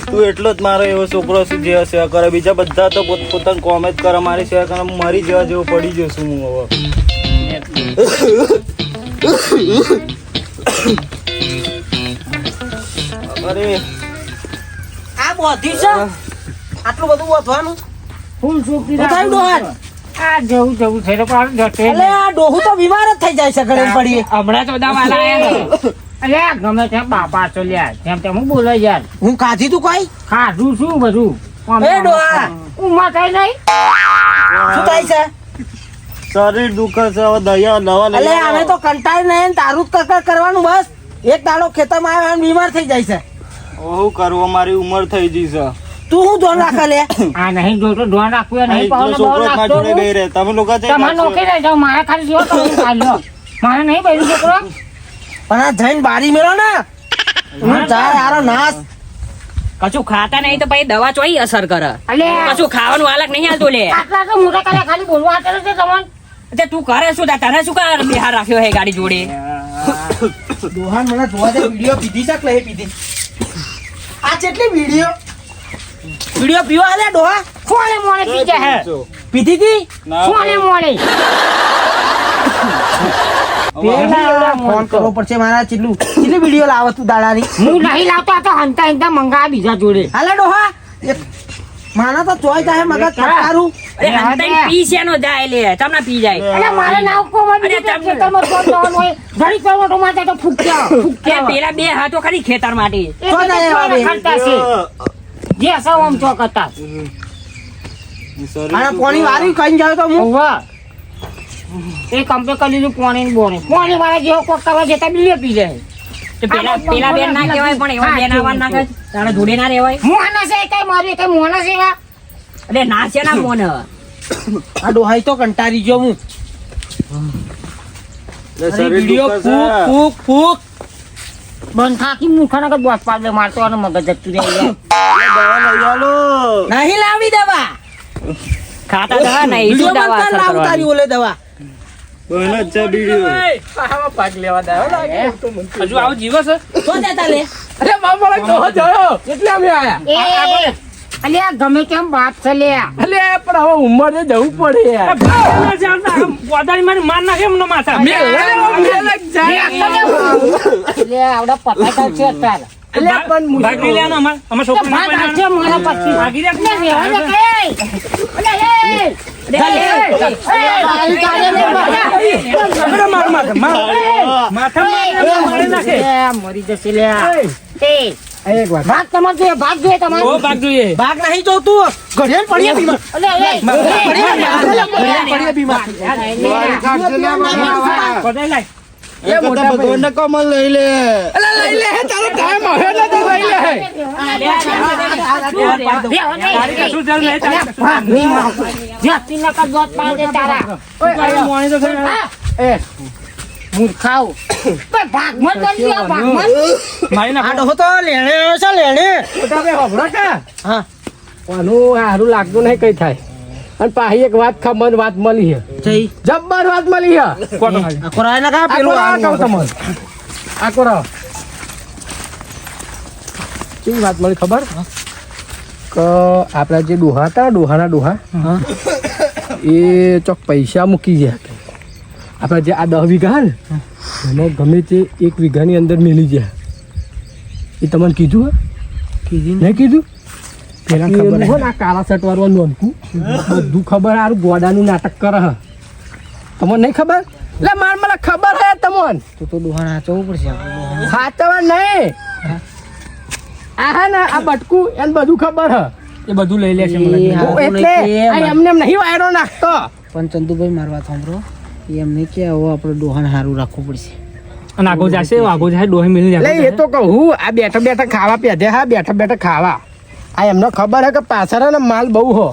તું એટલો જ મારો એવો છોકરો છું જે સેવા કરે, બીજા બધા તો પોતાનું કોમ જ કરે, મારી સેવા કરે. મારી જેવા જેવો પડી જશું હું હવે. અરે આ બોધી છે આટલું બધું વધવાનું ફૂલ છોકરી બતાવી ડોહાન. આ જવું છે તો પણ જતે એટલે આ ડોહું તો બીમાર જ થઈ જાય છે ગળે પડી. હમણાં તો દવા લાયા અરે ગમે તેમ બાપા તો લ્યા તેમ તેમ હું બોલો યાર હું કાઢી તું કઈ ખાધું શું બધું એ ડોહા ઉમા કઈ નહીં શું થાય છે? શરીર દુખે છે, હવે દયા દવા લઈ એટલે અમે તો કંટાળી નહીં તારું જ કકર કરવાનું બસ. એક દાડો ખેતરમાં આવ્યો અને બીમાર થઈ જાય છે. શું કરવું, મારી ઉંમર થઈ ગઈ છે. તું શું ધોન રાખે લે? આ નહીં જોતો ધોન રાખવું નહીં આ પાવને બહુ છોકરો જ મારા જોડે નાખતો બેહી રહે. તમે લોકો જઈ તમારે નાખશો. નોખી રહી જાઓ મારે ખાલી જો કરું ચાલ્યો મારે નહીં બેરું છોકરો પણ આ જઈને બારી મેળો ને હું જાય યારો નાશ. કશું ખાતા નહીં તો પછી દવા ચોઈ અસર કરે. અલ્યા કશું ખાવાનું હાલક નહીં હાલતું લે. આટલા તો મોટા કાલે ખાલી બોલવા આટલે છે તમને તે તું કરે શું તાર? તને શું કર બિહાર રાખ્યો હે ગાડી જોડે? ડોહાન મને જોવા દે વિડિયો પીધી છે કે નહીં પીધી? આ કેટલી વિડિયો પીવા આલે ડોહા કોણે મોણે પીજે હે પીધી હતી? ના, કોણે મોણે પેલા ફોન કરવો પડશે મારા. કેટલી વિડિયો લાવો તું દાડાની? હું નહીં લાવતો આ તો હંતા હંતા મંગાવા બીજા જોડે હાલે ડોહા માના તો ચોઈ જાય મગજ કટારું. અરે હંતાઈ પી શેનો જાય લે? તમને પી જાય. અરે મારે નાવ કો માં અરે બીજે તમને- ખેતરમાં ફોન કરવાનો હોય ઘડી કરવાનો માટે તો ફૂક્યા એ ફૂક્યા પેલા બે હાથો ખાલી ખેતર માટે. એ તો ખર્ચા છે જે સૌ આમ ચોકતા શરીર અને દુખે. પોણી વારી કઈ જાવ તો હું વાહ એ કંપે કરી લીધું પાણી ને બોણી પાણી વાળા જેવો કોક કરવા જતા બીલે પી જાય તો પેલા બેન ના કહેવાય પણ એવા બેન આવવા ના કહે. તારે જોડે ના રહેવાય. મોના છે કઈ મારી કઈ મોના છે એવા અરે ના છે ના મોન. આ ડોહાઈ તો કંટારી ગયો હું. એટલે શરીર વિડિયો દુખે છે. ફૂક ફૂક બંધ થાકી મુખાના કે બોસ પાડે મારતો અને મગજ જતું રહે એટલે દવા લઈ આલો. નહીં લાવી દવા. ખાતા દવા નહીં શું વિડિયો દવા બંધ અસર કર લાવ તારી કરવાની? ઓલે દવા. બહેન જ છે બીડીઓ. હજુ આવો જીવો છે તો જતા લે. એ અલ્યા ગમે કેમ વાત છે લે લે આવડા પતાકા છે તાર મરી જશે લે ભાગ તમારે ભાગ જોઈએ તમારે ભાગ નહીં જોતું ઘડિયાળ પડીએ બીમાર. ઘડિયાળ પડીએ બીમાર. એ મોટા ભગવાનને કમલ લઈ લે. આ ડોહો તો લેણે આવ્યો છે લેણે. હા સારું લાગતું નહીં કઈ થાય અને પાછી એક વાત ખબર વાત મળી છે જઈ જબ્બર વાત મળી છે આ કોરાય ના કા પેલું આ કરો કેવી વાત મળી ખબર કે આપડા જે ડોહા હતા ડોહાના ડોહા એ ચોક પૈસા મૂકી ગયા આપડા જે આ 10 વીઘા ને એમાં ગમે તે 1 વીઘાની અંદર મેલી ગયા એ તમને કીધું હે નહીં કીધું પેલા ખબર હોય ને આ કાળા શર્ટ વાળું નોનકું બધું ખબર હારું ગોડાનું નાટક કરે હે તમને નહીં ખબર એટલે મને ખબર હે તમને તો ડોહા નાચવું પડશે. સાચવા નહીં આ હે ને આ બટકું એને બધું ખબર હે એ બધું લઈ લે છે મને એ હારું એટલે નહીં કે આ એમને એમ નહીં વાયરો નાખતો પણ ચંદુભાઈ મારવા સાંભળો એમ નહીં કે હવે આપણે ડોહાને સારું રાખવું પડશે. એટલે એ તો કહું આ બેઠા બેઠા ખાવા પેધે હા બેઠા બેઠા ખાવા આ એમને ખબર હે કે પાછળ હે ને માલ બહુ હો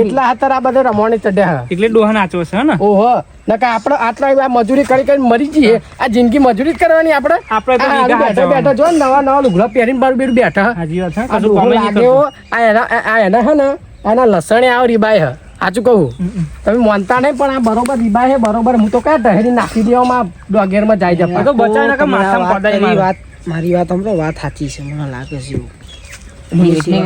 એટલા હાથર આ બધા રમવાણી ચડ્યા હે એટલે ડોહા નાચો છે ને ઓહો નકા આપણે આટલા આ મજૂરી કરી કરી મરી જઈએ આ જિંદગી મજૂરી જ કરવાની આપણે આપણે તો આ વીઘા બેઠા બેઠા જો ને નવા લુગડા પહેરીને બાર બેઠા હાજી વાત છે આ ડોહો લાગ્યો આ એના હે ને એના લસણે આવ રીબાય હે સાચું કહું તમે માનતા નહીં પણ આ બરોબર રીબા છે બરોબર હું તો કયા ટહેરી નાખી દેવામાં ડોગેરમાં જાય છે તો બચાવ કે મારી વાત હમણાં વાત સાચી છે મને લાગે છે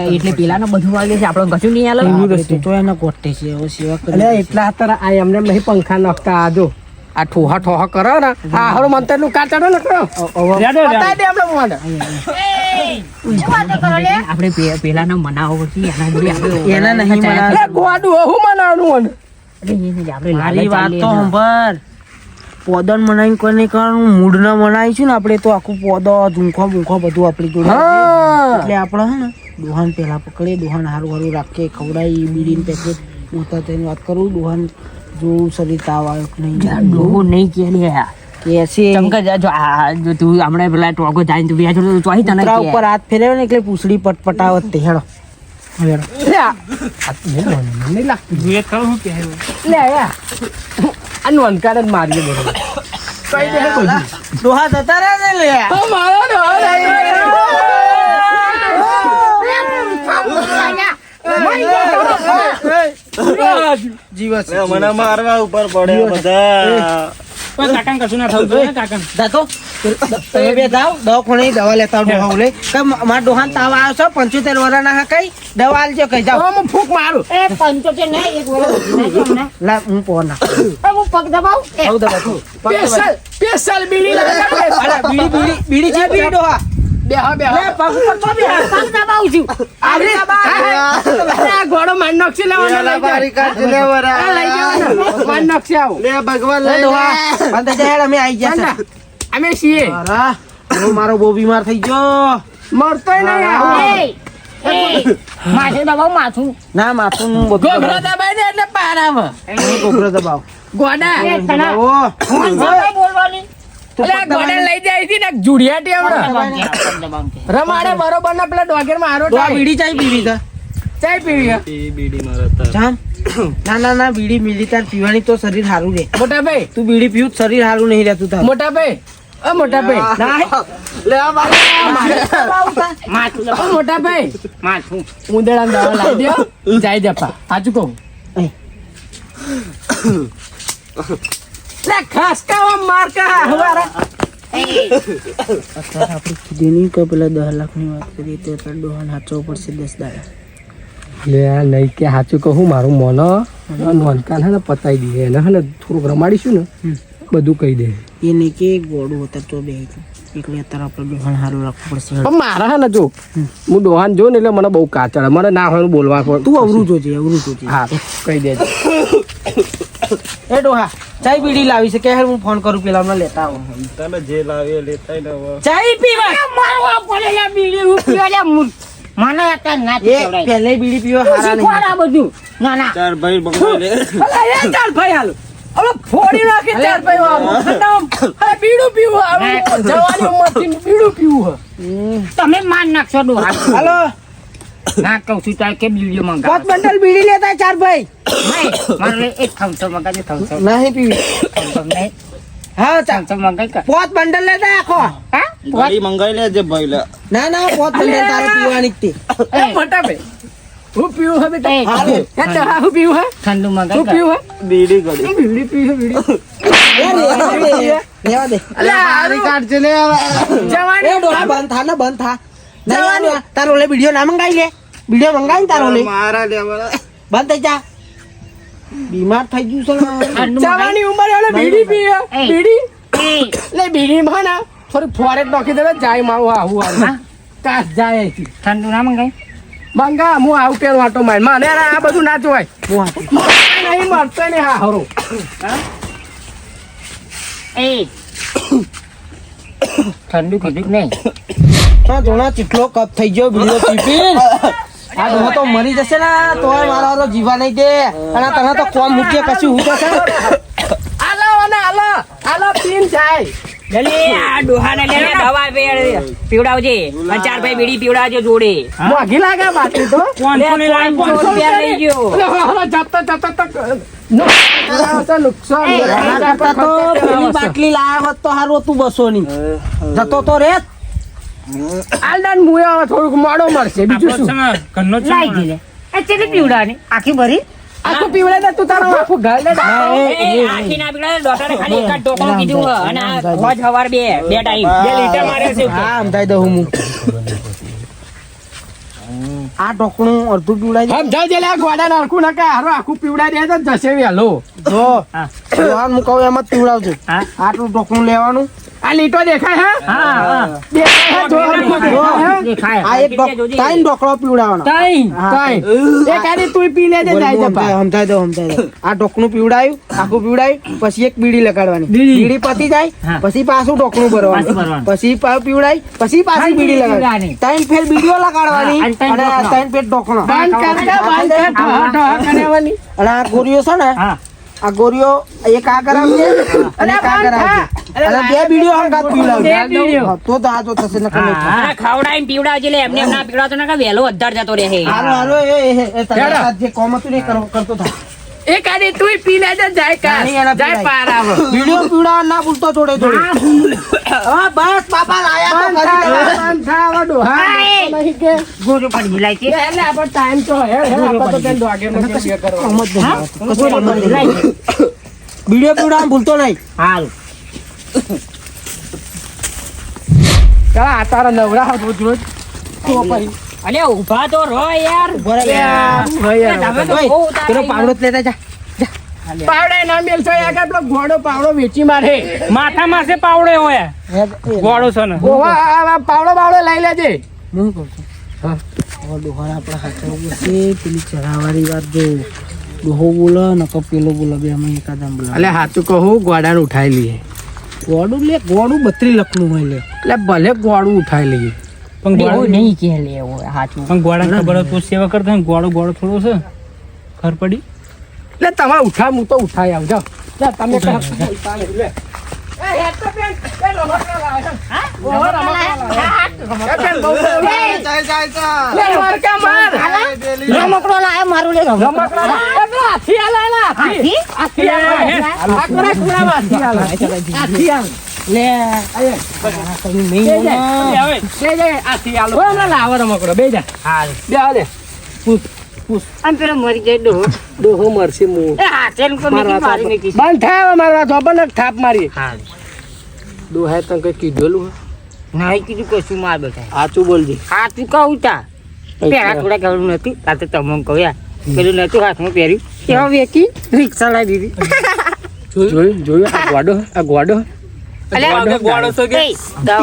એટલે પેલા બધું વાગે છે આપણે કશું નહીં આલે એવું તો એના ગોઠે છે હવે સેવા કરી એટલે એટલા અત્યારે આ એમને નહીં પંખા નખતા આજો આ ઠોહા ઠોહા કરો ને આ હરો મંતર નું કાચડો ન કરો બતાવી દે આપણે મોઢ આપણે પેલાનો મનાવો પછી એના જોડે આપણે એના નહીં મનાવે. એટલે ગોડું હું મનાવવાનું આપણે મારી વાત તો સાંભળ પોદન મનાઈ કોઈ નહીં કરવાનું મૂડ ના મનાવીશું ને આપણે તો આખું પોદો ઝુંખો બુંખો બધું આપણી જોડે હા એટલે આપણે હે ને દોહાન પેલા પકડે દોહાન હારું હારું રાખીએ ખવડાવી બીડીને પેકેટ મોટા થઈને વાત કરું દોહાન જો શરીર તાવ આવ્યો કે નહીં ડોહો નહીં કે લે કે છે ચમકા જો આ જો તું હમણાં પેલા ટોગો જાય તું વ્યાજ ચોહી તને કૂતરા ઉપર હાથ ફેરવે ને એટલે પૂછડી પટપટાવત તે હેડો લે આ નહીં લાગતું લે આ નોનકાર જ મારીએ બરોબર કઈ દે બધું દોહા જતા રહે ને લે મારો જીવસ લે, મને મારવા ઉપર પડે બધા દાતો તમે બે જાઓ દવાખાને દવા લેતા આવો ડોહા લે કે મારા ડોહાન તાવ આવ્યો છે 75 વર્ષના હા કઈ દવા આલજો કઈ જાઓ હું ફૂક મારું એ 75 નહીં એક વર્ષ લા હું પોર ના હું પગ દબાવ આવ દવા તું સ્પેશિયલ બીડી લાગે અલા બીડી છે બીડી ડોહા બેહો બેહો લે પગ ઉપર તો બે પગ દબાવું છું આવી આ ઘોડો માર નક્ષી લેવાનો લઈ જાય માર નક્ષી આવો લે ભગવાન લે ડોહા બંધ જાય અમે આવી ગયા છે અમે છીએ અરે હું મારો બહુ બીમાર થઈ ગયો મરતોય નહીં આવો માથે દબાવ માથું ના માથું નું બધું ગોગરો દબાઈ દે એટલે પાર આવે ગોગરો દબાવ ગોડા ઓ બોલવાની એટલે આ ગોડા લઈ જાય છે ને જુડિયાટી હમણાં રમાડે બરોબર ના પેલા ડોગર માં હારો તો આ બીડી ચાઈ પીવી છે ચાય પીવી હે? એ બીડી મારા તાર. જામ ના બીડી મિલી તાર પીવાની તો શરીર સારું રહે મોટા ભાઈ તું બીડી પીવું તો શરીર સારું નહીં રહેતું તાર મોટા ભાઈ ઓ મોટા ભાઈ માથું ઓ મોટા ભાઈ માથું ઉંદરડા દવા લાવી દો જાય જપા સાચું કહું લે ખાસ કાવા માર કા હવારા અત્યારે આપણે કીધી નહીં કે પેલા 10 લાખની વાત કરીએ તો અત્યારે ડોહાને સાચવવું પડશે 10 દાડા લે નહીં કે સાચું કહું મારું મોનો નોનકાન હે ને પતાવી દઈએ એને હે ને થોડુંક રમાડીશું ને બધું કહી દે એ નહીં કે ગોડું હતા તો બે એટલે અત્યારે આપણે ડોહાને સારું રાખવું પડશે પણ મારા હે ને જો હું ડોહાન જોઉં ને એટલે મને બહુ કાચળ મને ના હોય બોલવા પડે તું અવરું જોજે હા કહી દેજો એ ડોહા ચાય બીડી લાવી છે કે હેર હું ફોન કરું પેલા હમણાં લેતા આવો તને જે લાવી એ લેતા ને હવે. ચાય પીવા મારવા પડે લે બીડી હું પીવા લે મને અત્યારે ના એ પીવડાય પહેલે બીડી પીવા હારા નહીં શીખવાડ આ બધું ના ના ચાર ભાઈ ભગવાન લે. અલા એ ચાલ ભાઈ હાલો હવે ફોડી નાખી ચાર ભાઈ આવો અરે બીડું પીવું હવે જવાની ઉંમરથી બીડું પીવું તમે માર નાખશો ડોહા હાલો ના કહું છું તારે કે બીડીઓ પાંચ મંગાવ બંડલ બીડી લેતા ચાર ભાઈ નહીં મારે એક થમસો મંગાવજો થમસો નહીં પીવી નહીં હા ચાલ થમસો મંગાવી કર પાંચ બંડલ લેતા આખો હા ગાડી મંગાવી લેજે ભાઈ લે. ના પાંચ બંડલ તારે પીવાની જ તે એ મોટા ભાઈ હું પીવું હવે એ હાલો. હું પીવું હે ઠંડુ હું મંગાવી કર પીવું બીડી ગળી. હે બીડી પીવું બીડી લેવા દે અલા હારી કાઢજે લે જવાની એ ડોહા બંધ થા ને બંધ થા જવાનું તારો લે વિડિયો ના મંગાઈ લે વિડિયો મંગાઈ ને તારો લે મારા લેવાના. બંધ થઈ જા બીમાર થઈ ગયું છે ઠંડુ જવાની ઉંમર એટલે બીડી પીવે એ. બીડી મંગાવી લે બીડી માં ને થોડી ફોરેટ નાખી દે જાય મારું આવું આવું કાસ જાય અહીંથી ઠંડુ ના મંગાવી મંગા હું આવું પેલું આટો માર મને આ બધું ના જોવાય હું આપી નહીં મળતો ને હા હરો એ ઠંડુ કીધું નહીં હા જોણા ચીટલો કપ થઈ ગયો વિડિયો પીપી આ ડોહો તો મરી જશે ને તોય મારો હારો જીવા નહીં દે અને તને તો કોમ મૂકીએ કશું હું થશે આલો અને આલો પીન જાય જલ્દી આ ડોહાને લઈને દવા પીવડાવજે અને ચાર ભાઈ બીડી પીવડાવજો જોડે મોઘી લાગે બાકી તો 500 રૂપિયા લઈ ગયો નુકસાન એના કરતા તો પેલી બાટલી લાયા હોત તો હારું હતું 200 ની જતો તો રે આલદાન મુયા થોડુંક મોડો મળશે બીજું શું લાઈ દે લે એ ચેલી પીવડાની આખી ભરી આખું પીવડે ને તું તારો આખું ઘર ને આખી ના પીવડાવે, ડોક્ટરે ખાલી એક જ ટોકણું કીધું હે. અને આ રોજ સવાર બે ટાઈમ 2 લીટર મારે છે. હા સમજાઈ દઉં હું આ ઢોકણું અડધું પીવડાવી સમજાવ જે લે ગોડા નાખું ના કે હારો આખું પીવડાઈ દે તો જશે વેલો જો જોહાન હું કહું એમ જ પીવડાવજો હા. આટલું ઢોકણું લેવાનું આ લીટો દેખાય હે હા દેખાય હે જો દેખાય. આ એક ત્રણ ઢોકળો પીવડાવવાનો તાઈ એક આની તું પી લેજે જાય જપા સમજાઈ દઉં આ ઢોકણું પીવડાયું આખું પીવડાયું પછી એક બીડી લગાડવાની બીડી. બીડી પતી જાય હા. પછી પાછું ઢોકણું પાછું ભરવાનું ભરવાનું. પછી પીવડાય પછી પાછી બીડી લગાડવાની લગાડવાની. ત્રણ ફેર બીડીઓ લગાડવાની અને ત્રણ અને ઢોકળા. ત્રણ ફેર ઢોકણો બંધ કર દે બંધ કર ઠહ ઠહ કરેવાની અને આ ગોરીઓ છે ને હા આ ગોરીઓ એક આ કરાવજે અને એક આ કરાવજે અને બે બીડીઓ હંગાત પીવડાવજે બે બીડીઓ. હા, તો દાજો થશે નકર નહીં થાય. હા, ખવડાવીને પીવડાવજે. એટલે એમને એમ ના પીવડાવતો ના કે વહેલો અદ્ધાર જતો રહે. હારું, હારું, એ તારા હેડો. સાથે જે કોમ હતું ને એ કરતો થાય એક આની તું પી લેજે જાય કા નહીં, એના જાય પીવડાય. પાર આવે બીડીઓ પીવડાવવા ના ભૂલતો થોડે થોડે હા બસ બાપા લાયા તો બંધ ખરી લેવા. થા, બંધ થા, આવા ડોહા હા, નહીં કે ગોરું પડી ગયું, લાઈ છે. એટલે આપણો ટાઈમ તો હે આપણે તો તેને દોગે નો કે કરવાનો સમજ નહીં. કશું ગોરું સમજ પડી ગયું, નહીં. લાઈ છે. બીડીઓ પીવડાવવા ભૂલતો નહીં હારું. ચાલ આ તારા નવરા રોજ રોજ તો પછી અલે ઊભા તો રહો યાર. ઉભા રહે. તમે તો ઓય, બહુ ઉતાવળ પેલો પાવડો જ લેતા જા પાવડે ના મેલશો આગળ પેલો ઘોડો પાવડો વેચી મારે માથા માસે પાવડે હોય ગોળો છે ને ઓવા આ પાવડો બાવડો લઈ લેજે હું કહું છું હવે ડોહાને આપણે હાચવવું છે પેલી ચરાવાળી વાત જો ડોહો બોલો નકો પેલો બોલો બે અમે એકાદમ બોલો એટલે સાચું કહું ગોડાને ઉઠાઈ લઈએ ગોડું લે ગોડું 32 લખનું હોય લે એટલે ભલે ગોળું ઉઠાઈ લઈએ પણ એવું ગોળો નહીં કે લે એવું સાચું. પણ ગોળાને ખબર હોય તું સેવા કરતા હોય ને ગોળો ગોળો થોડો છે ખબર પડી એટલે તમે ઉઠા હું તો ઉઠાઈ આવજો લે તમે કહો બોલતા નહીં, લે એ હેડ તો પેન એ રમકડા લાવે છે. ઓહો, રમકડા લાવે. એ પેન બહુ લે મારકા માર રમકડો લાયો મારું લે રમકડા લાવે. એ પેલા હાથી આલે ને હાથી હાથી આલે આ કોને કુડામાં હાથી આલે હાથી આલે લે આયે બે જાય હવે બે જાય હાથી આલે ઓ હમણાં લાવો રમકડો બે જા હારું. બે આલે આમ પેલો મરી જાય ડોહો ડોહો મરશે હું એ હાથે નું મારવા મારી નાખી બંધ થાય મારવા તો પણ એક થાપ મારી હારું. ડોહાએ તને કઈ કીધેલું નહીં કીધું કશું માર બેટા સાચું બોલજે હાથું કહું તા પેલા થોડા કહ્યું નથી આ તો તમને કહું યાર પેલું નતું હાથમાં પહેર્યું એવા વેચી રિક્ષા લાવી દીધી જોયું આ ગોડો ગોળો છે કે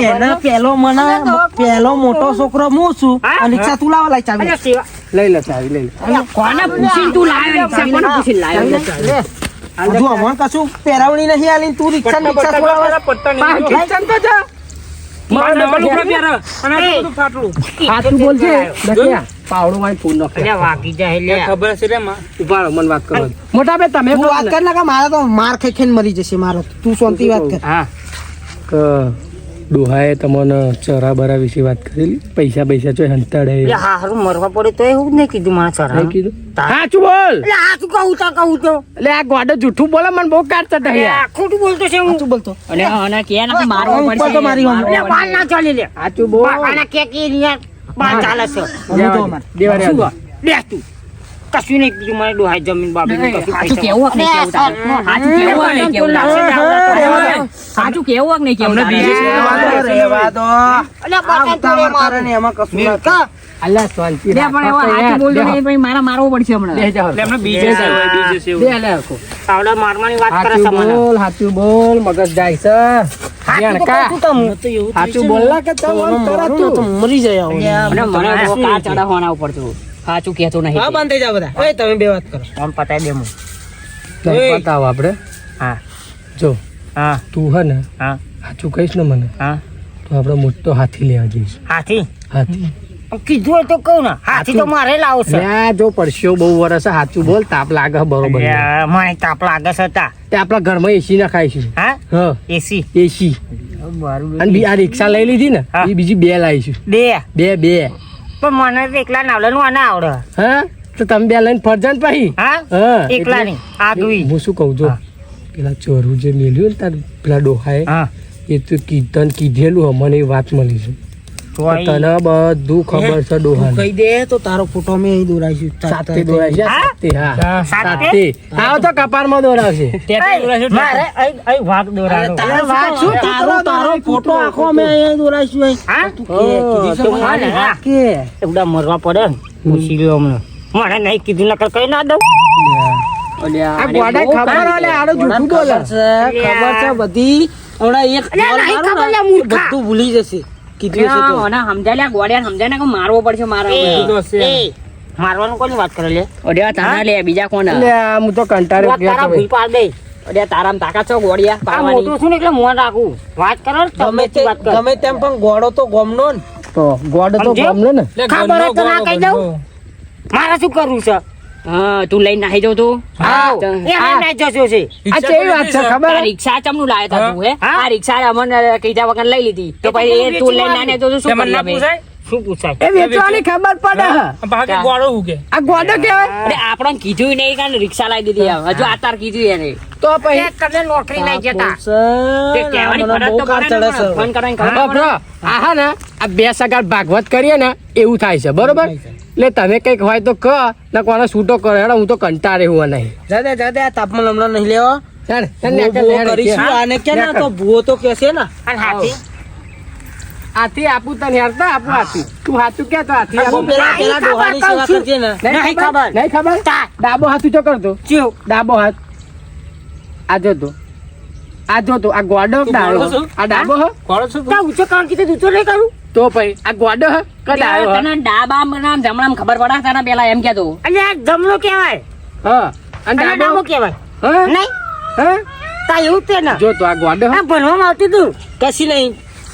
પેલા પેલો મોટો છોકરો હું છું અને રિક્ષા તું લાવવા લાય ચાવી લઈ લે ચાવી લઈ લે કોને પૂછીને તું લાવ્યો રિક્ષા? કોને પૂછીને લાવ્યો? હજુ અમણ કશું પહેરાવણી નહીં આલી તું રિક્ષા છોડાવવા પટ્ટા નહીં મારા ડબલ ઉપર પહેરે અને આ બધું ફાટલું સાચું બોલજે દකිયા પાવડો માં ફૂલ નાખે અલ્યા વાગી જાય લે ખબર છે રે માં ઉભા રહો, મને વાત કરો મોટા બે તમે તું વાત કર ને કે મારા તો માર ખાઈ ખાઈને મરી જશે મારો તું શાંતિ વાત કર હા કે ડોહાએ તમને ચરા બરા વિશે વાત કરેલી પૈસા પૈસા ચોય હંતાડે એટલે હારું મરવા પડે તો એવું જ નહીં કીધું મારા ચરા નહીં કીધું સાચું બોલ એટલે હાથું કહું તો એટલે આ ગોડો જૂઠું બોલે મને બહુ કાઢ ચટાયા ખોટું બોલતો છે હું સાચું બોલતો અને કે ના મારવો ઉપર પડશે તો મારી હોમ. એટલે બાર ના ચાલી લે સાચું બોલ બાપાના કે યાર બાર ચાલે છે દેવા શું રહ્યા લે તું કશું નહીં કીધું મને ડોહાઈ જમીન બાબી કશું સાચું પૈસા કેવું હક નહીં કેવું તારે? સાચું કેવું હક નહીં કેવું તારે? સાચું કેવું હક નહીં કેવું તારે? રહેવા દો એટલે બાપા આવતા મારે ને એમાં કશું ના થાય. અલ્લા શાંતિ લે પણ એવો સાચું બોલતો નહીં પછી મારા મારવો પડશે હમણાં. એટલે એમને બીજે છે હોય, બીજે છે એવું. આવડા મારવાની વાત કરે છે મને સાચું બોલ મગજ જાય છે જાણકા. સાચું બોલ ના કે તમે મારું ને તો મરી જાય આવું. અને મને બહુ કાર ચડાવવાના ઉપર છું. સાચું કહેતો નહીં. હા બંધ થઈ જાવ બધા એ તમે બે વાત કરો આમ પતાઈ દે હું તને બતાવો આપણે હા જો હા તું હે ને હા સાચું કહીશ ને મને હા તો આપણે મોટો હાથી લેવા જઈશું હાથી હાથી કીધું હોય તો કહું ને હાથી તો મારે લાવો છે લ્યા, જો પરસ્યો બહુ વરસ સાચું બોલ તાપ લાગે છે બરોબર અલ્યા, મને તાપ લાગે છે તા તે આપણા ઘરમાં એસી ના ખાઈશું હા હા એસી એસી અને આ રિક્ષા લઈ લીધી ને હા. એ બીજી બે લાવીશું બે બે પણ મને તો એકલા નાવલાનું આ ના આવડે હા તો તમે બે લઈને ફરજન પછી હા હા એકલા નહીં આગવી હું શું કહું જો પેલા ચોરું જે મેલ્યું ને તાર પેલા ડોહાએ હા એ તો કીધન કીધેલું મને એ વાત મળી છે તને બધું ખબર છે ડોહાને. કહી દે તો તારો ફોટો અમે અહીં દોરાઈશું. સાતે દોરાય છે, સાતે, હા. સાતે? સાતે. આવો તો કપાળમાં દોરાવશે. મારે અહીં વાઘ દોરાડો. તારો વાંક શું તારો ફોટો આખો અમે અહીં દોરાઈશું અહીં. હા? તું કે કીધું છે તો મને? હા. કે એવડા મરવા પડે ને પૂછી લ્યો હમણાં. મને નહીં કીધું નકર કઈ ના દઉં. આ ગોડા ખબર આલે આડો જૂઠું બોલે. ખબર છે બધી. હમણાં એક અલ્યા, call નહીં મારો ખબર ને, લ્યા, મૂર્ખા. બધું ભૂલી જશે. કીધું છે તો. મને સમજાય ગોળિયા સમજાય ને કે મારવો પડશે મારા મારવાનું કોની વાત કરે લે? ઓડિયા તારા લે બીજા કોણ એટલે આ હું તો કંટાળ્યો વાત તારા ગયો ભૂલ પાડ દે. ઓડિયા તારામાં તાકાત છો ગોળિયા આ પાડવાની મોટું છું ને એટલે મોન રાખું. વાત કરો ને ગમે તમે તે વાત કર. ગમે તેમ પણ ગોળો તો ગોમનો ને. તો ગોડ તો સમજ્યો? ગમલો ને. ખબર હોય તો ના કહી દઉં. મારે શું કરવું છે? હા તું લઈને નાહી જાવ તું આવ. એ મને ના જશો છે. આ કેવી વાત છે ખબર આ હે? રિક્ષા ચમનું લાયા તા તું હે હા? આ રિક્ષા અમને કીધા વગર લઈ લીધી તો પછી એ તું લઈને નાને તો શું કરી અમે શું પૂછાય? એ વેચવાની ખબર પડે હે. બાકી ગોળો ઉગે આ ગોડો કેવાય અરે આપણને કીધું નહીં કે રિક્ષા લાવી દીધી એમ. હજુ આ તાર કીધું એને તો પછી એ કને નોકરી નહીં જતા. તે કહેવાની મને ફરજ બહુ તો કાર પડે ચડે ને છે. ફોન કરવાની ખબર બાપરો, આ હા ને આ બે સગાર ભાગવત કરીએ ને એવું થાય છે બરોબર. એટલે તમે કઈક હોય તો કહો ને કોને છૂટો કરો હેડો. હું તો કંટાળે હું નહીં. જાદે આ તાપમાન હમણાં નહીં લેવો. હેડ, હેડ, ભૂવો નેકળ, ભૂવો હેડ, કરીશું. હેડ. આને કે ને તો ભૂવો તો કહેશે ને. અને હાથી? હાથી આપું તને હેડ તો આપું હાથી. તું હાથું કે તો હાથી હું આપું. પેલા નહીં ડોહાની ખબર સેવા કહું છું. કરજે ને. નહીં ખબર. નહીં ખબર તા. ડાબો હાથ ઊંચો કરતો ચિયો. ડાબો હાથ આ જોતો આ જોતો આ ગોડો ડાળો આ ડાબો હ તા ઊંચો કામ કીધું તું તો નહીં કરું. તો પછી આ ગોડો હ કે ડાળો હ? તને ડાબા નામ જમણામ ખબર પડે તને પેલા એમ કેતો અલ્યા જમણો કહેવાય હા અને અને ડાબો ડાબો કહેવાય. હા નહીં હા તા એવું જ તે ને. જો તો આ ગોડો હ આ ભણવામાં આવતું તું. કશી નહીં.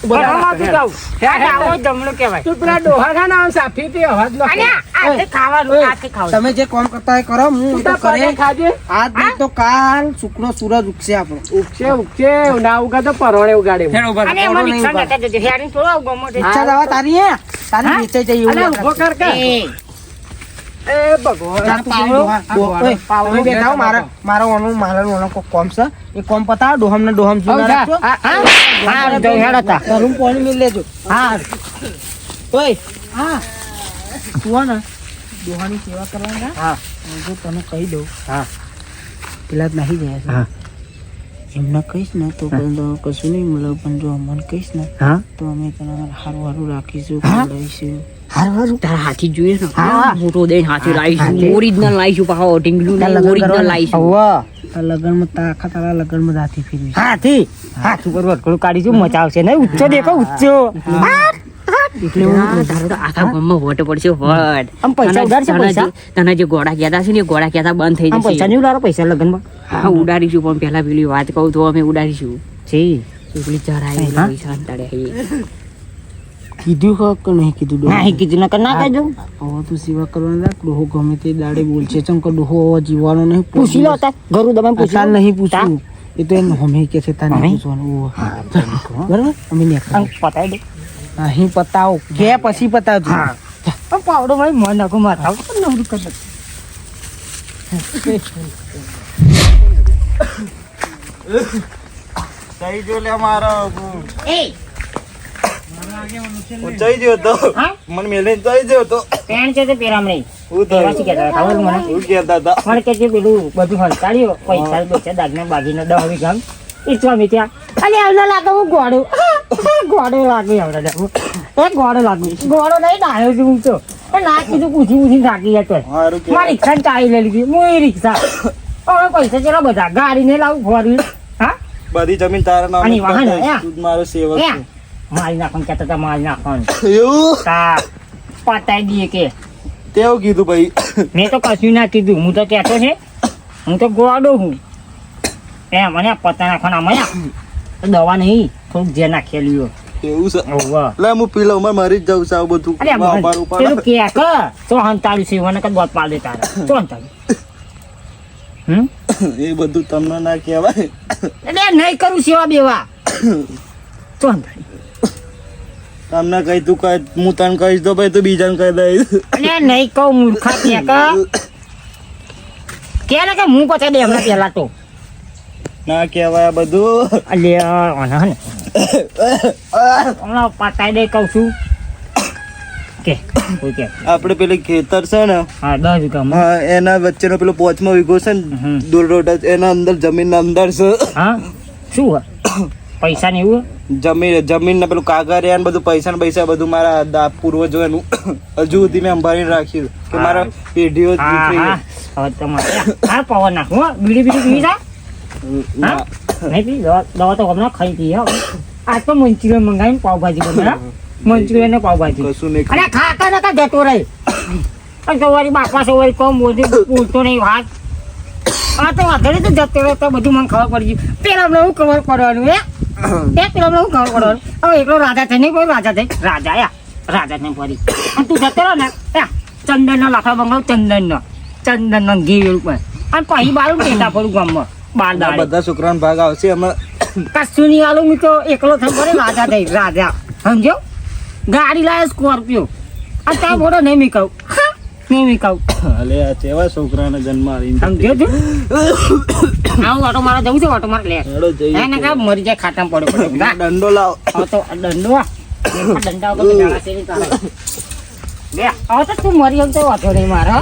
ભણવામાં આવતું તું. આ ડાબો જમણો કહેવાય. તું પેલા ડોહા ખા ના સાફી તે અવાજ ન અલ્યા આથી ખાવાનું આથી ખાવાનું. તમે જે કામ કરતા હોય કરો. હું તો કરે ખાજે આજ નહીં તો કાલ શુક્ર સૂરજ ઉગશે આપણો. ઉગશે ના ઉગા તો પરોણે ઉગાડે અને એમાં રિક્ષા નતા જજો. હેડીને થોડો આવું ગમો તે. ઈચ્છા દવા તારી હે તારી વેચાઈ જાય એવું અલે લાગે. ઉભો કર કે એ, એ ભગવાન ચાલ તું જઈને ડોહા. તમે બેઠા હો, મારા કોક કોમ છે એ કોમ પતાવો. ડોહમ ને ડોહમ જુના રાખજો. હા જઉં હેડો તા. ઘરું પાણી મિલ લેજો. હા ઓય હા તું હો ને ડોહાની સેવા કરવાની ના. હા. હું જો તને કહી દઉં. હા. પેલા જ નાહી ગયા છે. હા. એમને કહીશ ને તો કશું નહીં મળે પણ જો અમને કહીશ ને હા તો અમે તને હારું હારું રાખીશું હા? ખવડાવીશું. તારા હાથી જોઈએ ને હા. મોટો દઈને હાથી લાવીશું ઓરિજિનલ લાવીશું પાછો ઢીંગલું ઓરિજિનલ લાવીશું આ લગનમાં તારા લગનમાં હાથી ફેરવી. હાથી હાથી પર વટકડું કાઢીશું મજા આવશે ને. ઊંચો દેખો ઊંચો. એટલે તારો તો આખા ગામમાં વટ પડશે વટ આમ પૈસા ઉડાડશે પૈસા? તને જે ગોળા કહેતા છે ને એ ગોળા કહેતા બંધ થઈ આમ પૈસા જશે નહીં ઉડાડો પૈસા લગનમાં. હા ઉડાડીશું પણ પેલા પેલી વાત કહું તો અમે ઉડાડીશું જી પેલી ચરાઈ હા? પૈસા અંતાડે કીધું કે નહીં કીધું ડોહો? ના કીધું નકર ના કહેજો. હવે તું સેવા કરવાનું રાખ. ડોહો ગમે તે દાડે બોલશે ચમ કે ડોહો હવે જીવવાનો નહીં. પૂછી લો તાર ઘરું દબાઈને પૂછી તાર લો. નહીં પૂછવું. એ તો એમ હમે કે છે તાર નહીં હમે? પૂછવાનું. ઓહો. બરાબર અમે નહીં આમ પતાવી દે. અહીં પતાવો કે પછી પતાવજો. હા. પણ પાવડો ભાઈ મન નાખો મારા નવરું કરી દે. થઈ ગયો લે મારો એ જઈ ગયો તો હા? મને મેલે જઈ ગયો તો પેન્ટ છે તે પહેરામ નહીં. હું એવા શી કહેતા હતા? ખબર મને? હું કહેતા હતા મને કે જે પેલું બધું હંતાડ્યું પૈસા બચ્ચા દાગના બાગીના 10 વીઘા એ સ્વામી ત્યાં અલે એમને લાગે હું ગોળો ગોળો લાગે એમને લાગે એ ગોળો લાગે ગોળો નહીં ડાયો છું હું તો પણ ના કીધું પૂછી થાકી જતો સારું કે મારી રિક્ષા ચાલી લઈ લીધી હું એ રિક્ષા હવે પૈસા ચેલા બધા ગાડી ને લાવું ફોરવી હા બધી જમીન તારા અને વાહન, નામ હે? તું જ મારો સેવક એ છું. મારી નાખવાનું કહેતા હતા મારી નાખવાનું એવું તા પતાઈ દઈએ કે તેવું કીધું ભાઈ મેં તો કશું ના કીધું હું તો કહેતો છે હું તો ગોળો હું એ મને પતા નાખવાના મને દવા નહીં થોડુંક જે નાખેલું એવું છે ઓવા એટલે હું પી લઉં મારે મરી જ જવું છે આવું બધું અરે મારું પેલું કે તો હંતાળ્યું છે મને કદ ગોત પાડ દે તારા તો હંતાળ્યું એ બધું તમને ના કહેવાય એટલે નહીં કરું સેવા બેવા તો હંતાળ્યું તમને કહી તું કહે હું તને કહીશ તો ભાઈ તું બીજાને કહી દઈશ એટલે નહીં કહું મૂર્ખા કે ને કે હું પછી દે હમણાં પહેલા તો ના કહેવાય આ બધું અલે હમણાં પતાઈ દે કહું છું કે કોઈ કે આપણે પેલી ખેતર છે ને હા 10 વીઘામાં હા એના વચ્ચેનો પેલો 5મો વીઘો છે ને હમ. દૂર રોડ જ, એના અંદર જમીનના અંદર છે હા શું હોય પૈસા ને એવું જમીન ને પેલું કાગળિયા ને બધું પૈસા ને પૈસા બધું મારા પૂર્વજો એનું હજુ સુધી મેં સંભાળીને રાખ્યું કે મારા પેઢીઓ જ હા નીકળી હા હવે તમારે હા પવન નાખું હો બીડી પી જા ના. નહીં પી દવા તો હમણાં ખાઈ પી હો આજ તો મંચુરિયન મંગાવીને પાવભાજી બનાવ્યા મંચુરિયન ને પાવભાજી કશું નહીં અરે ખાતા નતા જતો રહી અને સવારી બાપા સવારી કોમ બોલતો નહીં વાત આ તો વાંધો નહીં તો જતો રહે તો બધું મને ખબર પડી ગયું પેલા અમને હું ખબર પડવાનું પેલા અમને હું ખબર પડવાનું હવે એકલો રાજા થઈ નહીં કોઈ રાજા થઈ રાજા ને ફરી અને તું જતો રહો ને ચંદનનો લાફા બંગાવ ચંદનનો ઘી ઉપર અને પછી બારું ટેટા ફરું ગામમાં બાર આ દાડે બધા છોકરાનો ભાગ આવશે અમે કશું નહીં આલું હું તો એકલો થઈ પડે રાજા થઈ રાજા સમજો ગાડી લાવે સ્કોર્પિયો આ ત્યાં બોલો નહીં મીકાવ નહીં મીકાવ અલે આ કેવા છોકરાને જન્મ આવીને સમજો તું આવું ઓટો મારે જવું છે ઓટો મારે લે હેડો જઈએ એને કા મરી જાય ખાટામાં પડે દંડો લાવ હવે તો આ દંડો આ દંડા વગર તો જાણા છે નહીં તારે લે હવે તો તું મરી ગયો તો વાંધો નહીં મારે હો.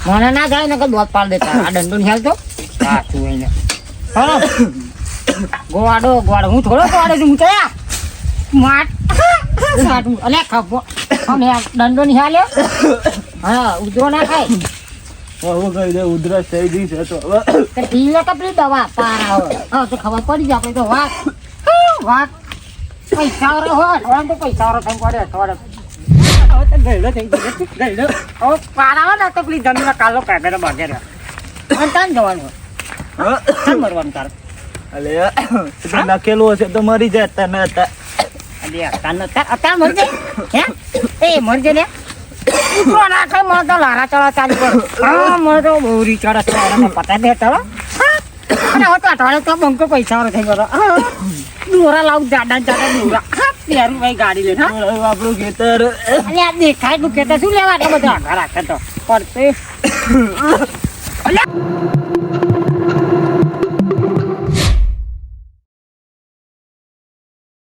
મને ના જાય ને કે દોત પાડ દેતા આ દંડો નહીં હાલતો હા તું એને હા ગોવાડો હું થોડો ગોવાડો છું હું તો માટ અલે ખપો અમે દંડો નહીં હાલ્યો હા ઉધરો ના ખાય હવે કહી દે ઉધરસ થઈ ગઈ છે તો હવે તો પીલે તો પેલી દવા પારા હવે તો ખબર પડી જાય આપણે તો વાત પૈસા વાળો હોય અઠવાડિયે તો પૈસા વાળો થઈ પડે અઠવાડિયે હવે તો ગયડો થઈ ગયો હવે પારા હોય ને તો પેલી જમીન કાલો કાઢે બાગે અને તાન જવાનું હોય તાન મરવાનું તારે અલે લખેલું હશે તો મરી જાય તને હતા અત્યારે મરી જાય હે એ મરી જાય ને ના ખાય મને તો લારા ચડા ચાલુ કર હા મને તો બહુ રીચાડા ચડા પતા દે ચડો અને હવે તો અઠવાડિયે તો બંકો પૈસા વાળો થઈ ગયો દોરા લાવું જાડા દોરા પહેરું ભાઈ ગાડી લઈને આપણું ખેતર અને આ દેખાય તું કહેતા શું લેવા બધા આઘા રાખે તો પડતે